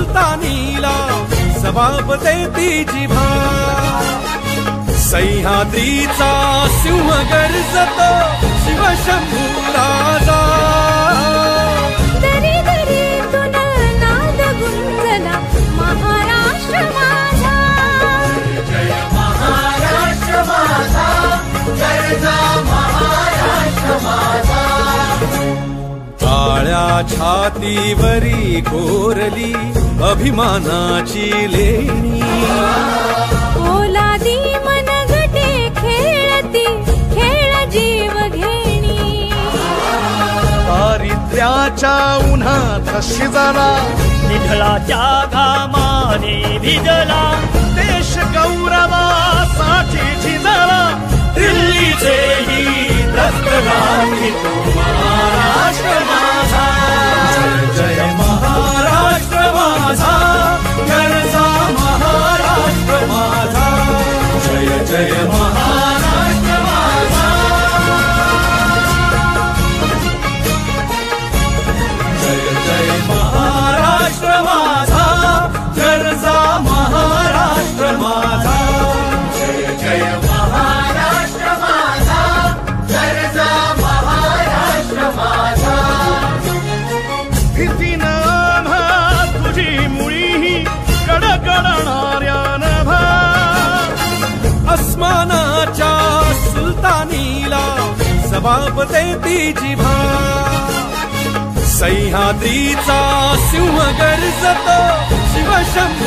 सुलतानीला जबाब देती जिभा सह्याद्रीचा सिंह गर्जतो शिवशंभू राजा दरी दरीतून नाद गुंजला महाराष्ट्र माझा जय महाराष्ट्र माझा जय महाराष्ट्र माझा काळ्या छातीवरी कोरली अभिमानाची लेणी ओलादी मनगटे खेळती खेळ जीव घेणी दारिद्र्याच्या उन्हात शिजला निधळाच्या घामाने भिजला देश गौरवासाठी झिजला दिल्लीचे ही दस्तगाठी महाराष्ट्र माझा जय महाराष्ट्र माझा गरजा महाराष्ट्र माझा जय जय महाराष्ट्र माझा जय जय महाराष्ट्र माझा गरजा महाराष्ट्र माझा जय जय महाराष्ट्र माझा गरजा महाराष्ट्र माझा भीतीनं आम्हा तुझी मुळी कडकडणाऱ्या नभा अस्मानाच्या सुलतानीला जबाब देती जिभा सह्याद्रीचा सिंह गर्जतो शिवशंभू